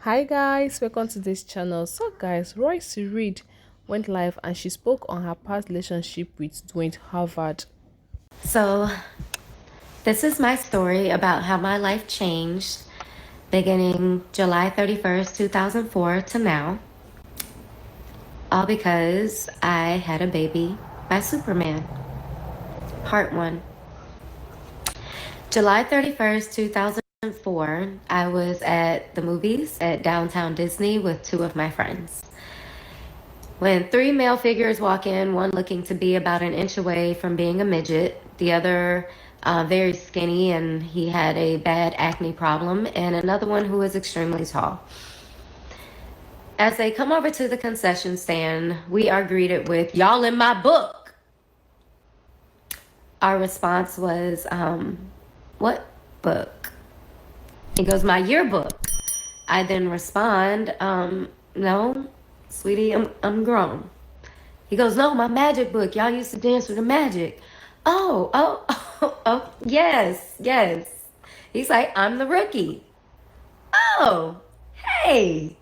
Hi guys, welcome to this channel. So guys, Royce Reed went live and she spoke on her past relationship with Dwight Howard. So, this is my story about how my life changed beginning July 31st, 2004 to now, all because I had a baby by Superman. Part 1. July 31st, 2004, I was at the movies at downtown Disney with two of my friends. When three male figures walk in, one looking to be about an inch away from being a midget, the other very skinny and he had a bad acne problem, and another one who is extremely tall. As they come over to the concession stand, we are greeted with, "Y'all in my book." Our response was, "What book?" He goes, "My yearbook." I then respond, "No, sweetie, I'm grown." He goes, "No, my magic book. Y'all used to dance with the magic." Oh, yes, yes. He's like, "I'm the rookie." Oh, hey,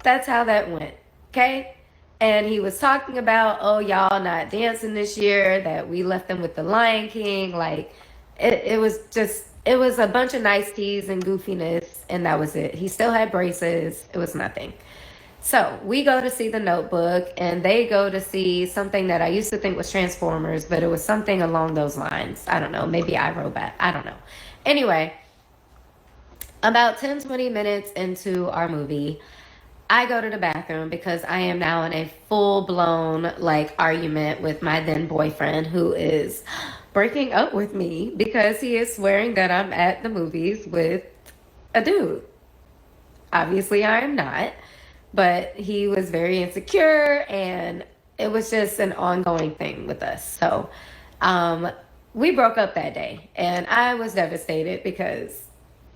that's how that went. Okay. And he was talking about, oh, y'all not dancing this year, that we left them with the Lion King. Like, it was a bunch of niceties and goofiness, and that was it. He still had braces. It was nothing. So we go to see The Notebook, and they go to see something that I used to think was Transformers, but it was something along those lines. I don't know. Maybe iRobot. I don't know. Anyway, about 10-20 minutes into our movie, I go to the bathroom because I am now in a full blown like argument with my then boyfriend, who is breaking up with me because he is swearing that I'm at the movies with a dude. Obviously, I am not, but he was very insecure, and it was just an ongoing thing with us. So, um, we broke up that day, and I was devastated because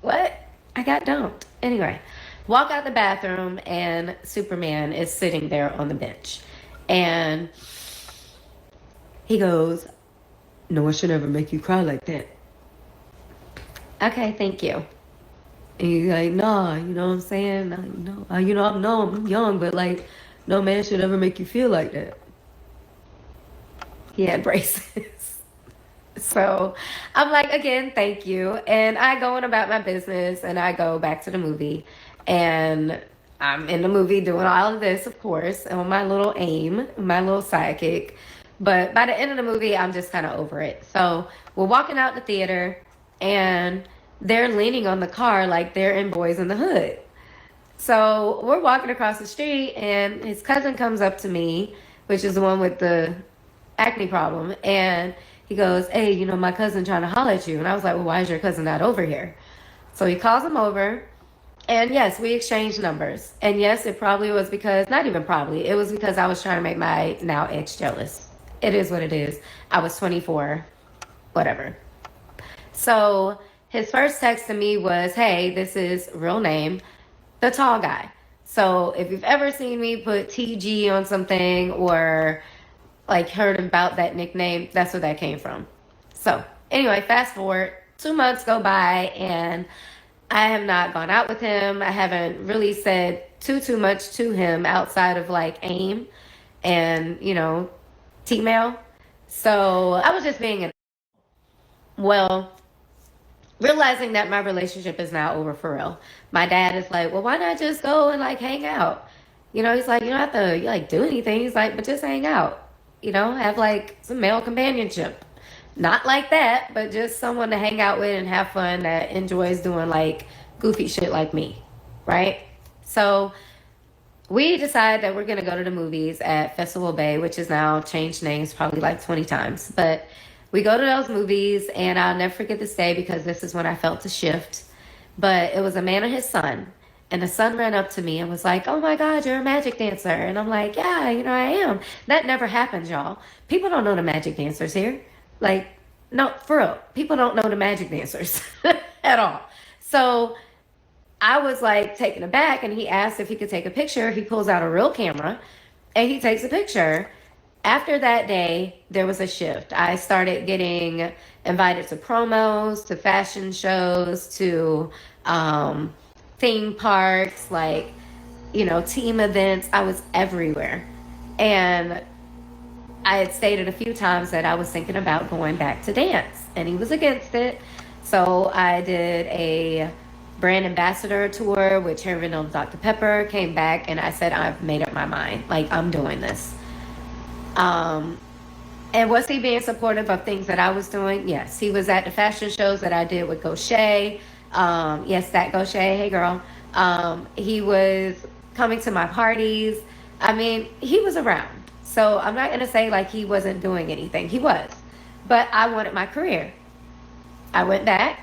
what? I got dumped. Anyway, walk out the bathroom, and Superman is sitting there on the bench, and he goes, "No, I should never make you cry like that." Okay, thank you. And he's like, "Nah, you know what I'm saying? Like, no, I know I'm young, but like, no man should ever make you feel like that." He had braces. So I'm like, again, thank you. And I go on about my business, and I go back to the movie. And I'm in the movie doing all of this, of course, on my little aim, my little sidekick. But by the end of the movie, I'm just kind of over it. So we're walking out the theater, and they're leaning on the car like they're in Boys in the Hood. So we're walking across the street, and his cousin comes up to me, which is the one with the acne problem, and he goes, "Hey, you know, my cousin trying to holler at you." And I was like, "Well, why is your cousin not over here?" So he calls him over, and yes, we exchanged numbers. And yes, it probably was because, not even probably, it was because I was trying to make my now ex jealous. It is what it is. I was 24, whatever. So his first text to me was, "Hey, this is real name, the tall guy." So if you've ever seen me put TG on something, or like heard about that nickname, that's where that came from. So anyway, fast forward, 2 months go by, and I have not gone out with him. I haven't really said too much to him outside of like AIM and, you know, T-mail. So I was just being an, well, realizing that my relationship is now over for real. My dad is like, "Well, why not just go and like hang out?" You know, he's like, "You don't have to like do anything." He's like, "But just hang out. You know, have like some male companionship." Not like that, but just someone to hang out with and have fun that enjoys doing like goofy shit like me. Right? So we decided that we're going to go to the movies at Festival Bay, which is now changed names probably like 20 times. But we go to those movies, and I'll never forget this day because this is when I felt the shift. But it was a man and his son. And the son ran up to me and was like, "Oh my God, you're a magic dancer." And I'm like, "Yeah, you know, I am." That never happens, y'all. People don't know the magic dancers here. Like, no, for real. People don't know the magic dancers at all. So I was like taken aback, and he asked if he could take a picture. He pulls out a real camera, and he takes a picture. After that day, there was a shift. I started getting invited to promos, to fashion shows, to theme parks, like, team events. I was everywhere. And I had stated a few times that I was thinking about going back to dance, and he was against it. So I did a brand ambassador tour with Cherry Vanilla Dr. Pepper, came back, and I said, I've made up my mind. Like, I'm doing this. Um, and was he being supportive of things that I was doing? Yes. He was at the fashion shows that I did with Gaucher. Yes, that Gaucher. Hey, girl. He was coming to my parties. I mean, he was around. So I'm not going to say like he wasn't doing anything. He was. But I wanted my career. I went back.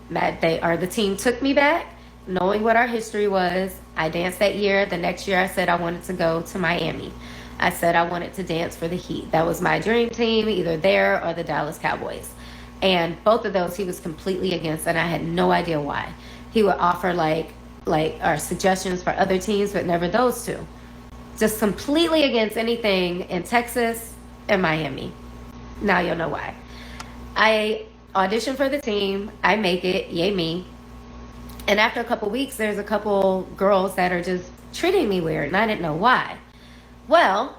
The team took me back, knowing what our history was. I danced that year. The next year, I said I wanted to go to Miami. I said I wanted to dance for the Heat. That was my dream team, either there or the Dallas Cowboys. And both of those he was completely against, and I had no idea why. He would offer like our suggestions for other teams, but never those two. Just completely against anything in Texas and Miami. Now you'll know why. I audition for the team. I make it. Yay me. And after a couple weeks, there's a couple girls that are just treating me weird, and I didn't know why. Well,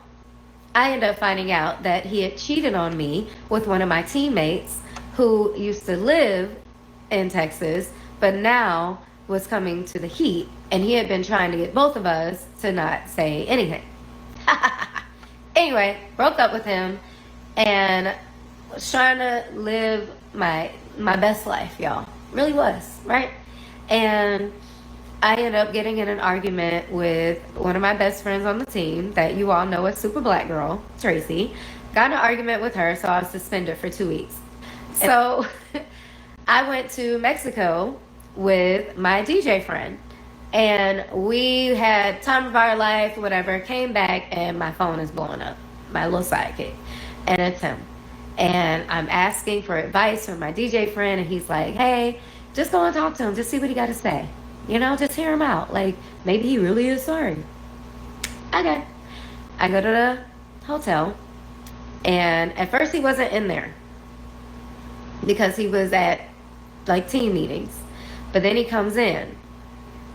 I ended up finding out that he had cheated on me with one of my teammates who used to live in Texas, but now was coming to the Heat, and he had been trying to get both of us to not say anything. Anyway, broke up with him and was trying to live my best life, y'all. Really was, right? And I ended up getting in an argument with one of my best friends on the team that you all know as Super Black Girl, Tracy. Got in an argument with her, so I was suspended for 2 weeks. So I went to Mexico with my DJ friend, and we had time of our life, whatever. Came back, and my phone is blowing up, my little sidekick, and it's him. And I'm asking for advice from my DJ friend, and he's like, hey, just go and talk to him, just see what he got to say. Just hear him out. Like, maybe he really is sorry. Okay. I go to the hotel, and at first he wasn't in there because he was at like team meetings. But then he comes in,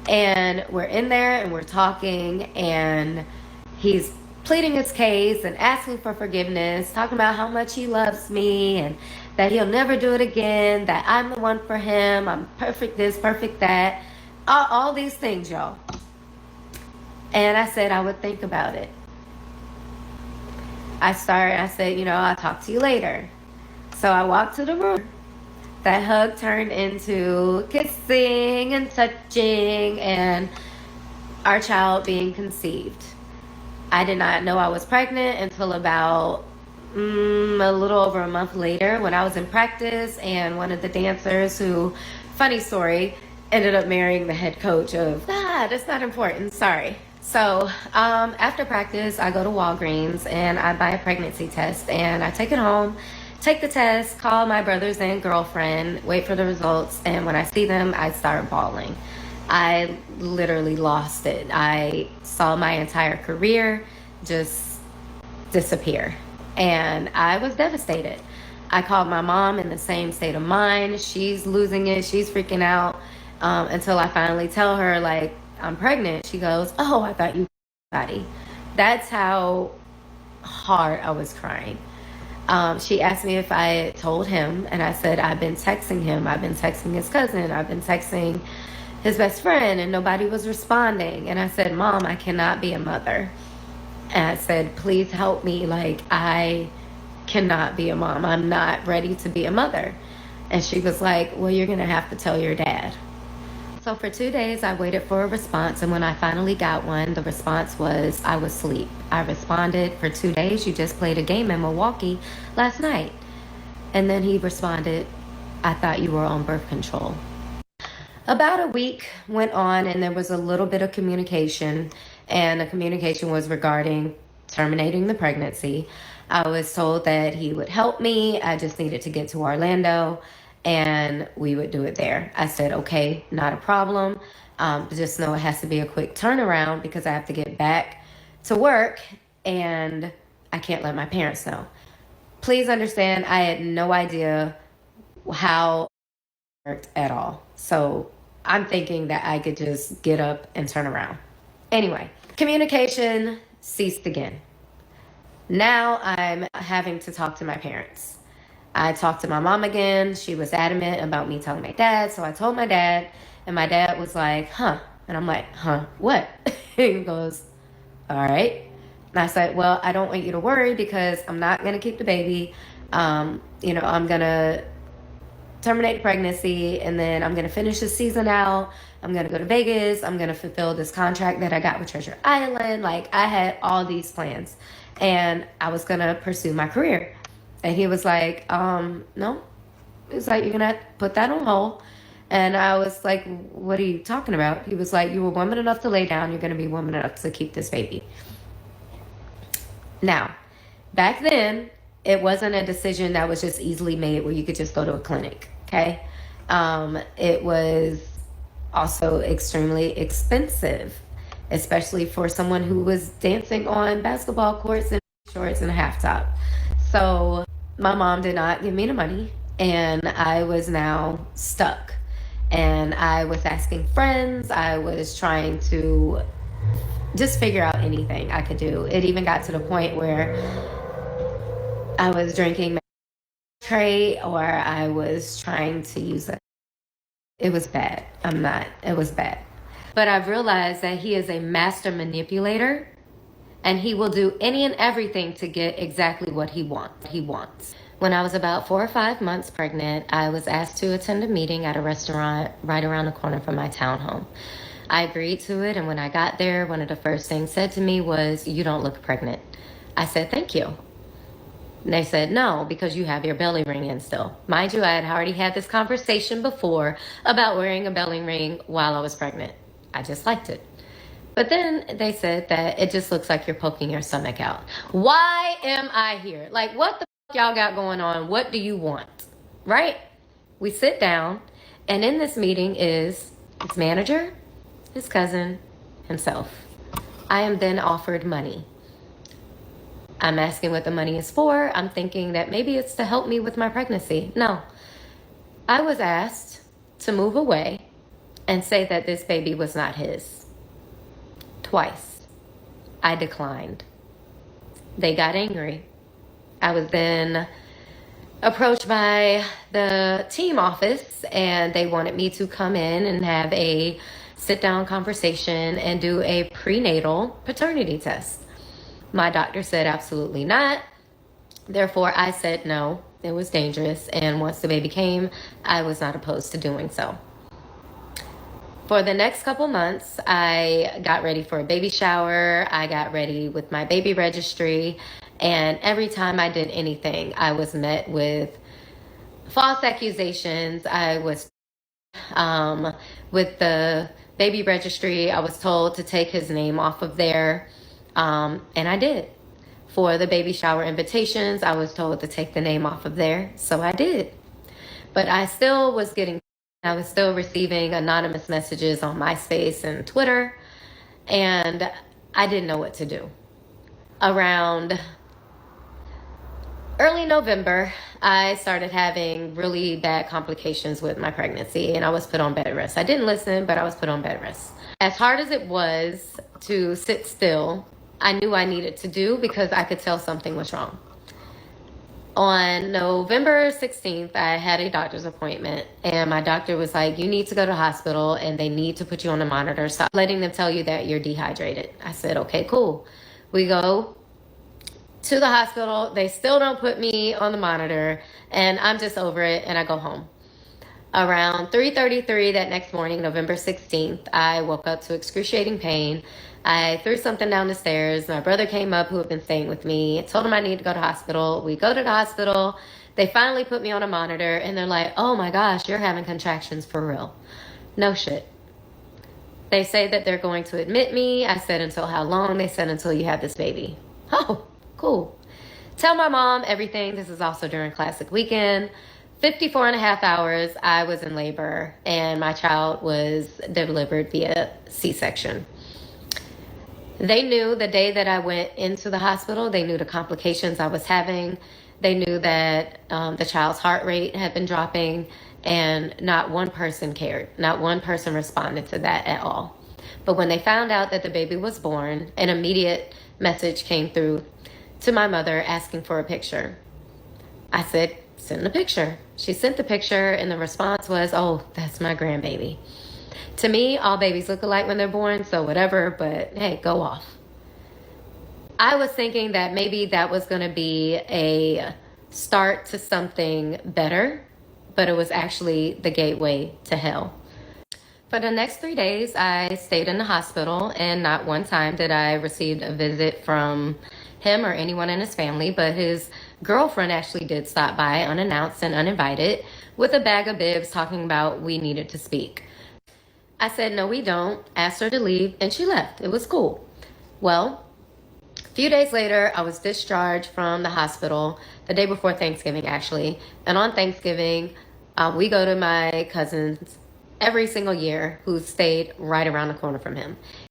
and we're in there and we're talking, and he's pleading his case and asking for forgiveness, talking about how much he loves me and that he'll never do it again, that I'm the one for him, I'm perfect this, perfect that, all these things, y'all. And I said I would think about it. I said, I'll talk to you later. So I walked to the room. That hug turned into kissing and touching and our child being conceived. I did not know I was pregnant until about a little over a month later when I was in practice, and one of the dancers who, funny story, ended up marrying the head coach of, that's not important, sorry. So after practice, I go to Walgreens and I buy a pregnancy test, and I take it home, take the test, call my brothers and girlfriend, wait for the results, and when I see them, I start bawling. I literally lost it. I saw my entire career just disappear, and I was devastated. I called my mom in the same state of mind. She's losing it. She's freaking out until I finally tell her, like, I'm pregnant. She goes, oh, I thought you body. That's how hard I was crying. She asked me if I had told him, and I said, I've been texting him. I've been texting his cousin. I've been texting his best friend, and nobody was responding. And I said, Mom, I cannot be a mother. And I said, please help me. Like, I cannot be a mom. I'm not ready to be a mother. And she was like, well, you're going to have to tell your dad. So for 2 days, I waited for a response. And when I finally got one, the response was, I was asleep. I responded, for 2 days, you just played a game in Milwaukee last night. And then he responded, I thought you were on birth control. About a week went on, and there was a little bit of communication, and the communication was regarding terminating the pregnancy. I was told that he would help me. I just needed to get to Orlando, and we would do it there. I said, okay, not a problem. Just know it has to be a quick turnaround because I have to get back to work, and I can't let my parents know. Please understand, I had no idea how it worked at all. So I'm thinking that I could just get up and turn around. Anyway, communication ceased again. Now I'm having to talk to my parents. I talked to my mom again. She was adamant about me telling my dad. So I told my dad, and my dad was like, huh. And I'm like, huh, what? He goes, all right. And I said, well, I don't want you to worry because I'm not going to keep the baby. I'm going to terminate the pregnancy, and then I'm going to finish the season out. I'm going to go to Vegas. I'm going to fulfill this contract that I got with Treasure Island. Like, I had all these plans, and I was going to pursue my career. And he was like, no. He was like, you're going to put that on hold. And I was like, what are you talking about? He was like, you were woman enough to lay down. You're going to be woman enough to keep this baby. Now, back then, it wasn't a decision that was just easily made where you could just go to a clinic, okay? It was also extremely expensive, especially for someone who was dancing on basketball courts and shorts and a half top. So my mom did not give me the money, and I was now stuck. And I was asking friends. I was trying to just figure out anything I could do. It even got to the point where I was drinking tray, or I was trying to use it. It was bad. It was bad. But I've realized that he is a master manipulator, and he will do any and everything to get exactly what he wants. When I was about 4 or 5 months pregnant, I was asked to attend a meeting at a restaurant right around the corner from my townhome. I agreed to it, and when I got there, one of the first things said to me was, "You don't look pregnant." I said, "Thank you." And they said, "No, because you have your belly ring in still." Mind you, I had already had this conversation before about wearing a belly ring while I was pregnant. I just liked it. But then they said that it just looks like you're poking your stomach out. Why am I here? Like, what the fuck y'all got going on? What do you want? Right? We sit down, and in this meeting is his manager, his cousin, himself. I am then offered money. I'm asking what the money is for. I'm thinking that maybe it's to help me with my pregnancy. No. I was asked to move away and say that this baby was not his. Twice. I declined. They got angry. I was then approached by the team office, and they wanted me to come in and have a sit-down conversation and do a prenatal paternity test. My doctor said absolutely not. Therefore, I said no, it was dangerous. And once the baby came, I was not opposed to doing so. For the next couple months, I got ready for a baby shower. I got ready with my baby registry. And every time I did anything, I was met with false accusations. I was with the baby registry, I was told to take his name off of there. And I did. For the baby shower invitations, I was told to take the name off of there. So I did. But I was still receiving anonymous messages on MySpace and Twitter. And I didn't know what to do. Around early November, I started having really bad complications with my pregnancy, and I was put on bed rest. I didn't listen, but I was put on bed rest. As hard as it was to sit still, I knew I needed to do because I could tell something was wrong. On November 16th, I had a doctor's appointment, and my doctor was like, "You need to go to the hospital, and they need to put you on a monitor. Stop letting them tell you that you're dehydrated." I said, "Okay, cool." We go to the hospital. They still don't put me on the monitor, and I'm just over it, and I go home. Around 3:33 that next morning, November 16th, I woke up to excruciating pain. I threw something down the stairs. My brother came up, who had been staying with me. I told him I needed to go to the hospital. We go to the hospital. They finally put me on a monitor, and they're like, "Oh my gosh, you're having contractions for real." No shit. They say that they're going to admit me. I said, "Until how long?" They said, "Until you have this baby." Oh, cool. Tell my mom everything. This is also during Classic Weekend. 54 and a half hours, I was in labor, and my child was delivered via C-section. They knew the day that I went into the hospital. They knew the complications I was having. They knew that the child's heart rate had been dropping, And not one person cared. Not one person responded to that at all. But when they found out that the baby was born, an immediate message came through to my mother asking for a picture. I said, send the picture. She sent the picture, and the response was, oh, that's my grandbaby. To me, all babies look alike when they're born, so whatever, but hey, go off. I was thinking that maybe that was going to be a start to something better, but it was actually the gateway to hell. For the next 3 days, I stayed in the hospital, and not one time did I receive a visit from him or anyone in his family, but his girlfriend actually did stop by unannounced and uninvited with a bag of bibs talking about we needed to speak. I said, no, we don't. Asked her to leave, and she left. It was cool. Well, a few days later, I was discharged from the hospital the day before Thanksgiving, actually. And on Thanksgiving, we go to my cousin's every single year who stayed right around the corner from him.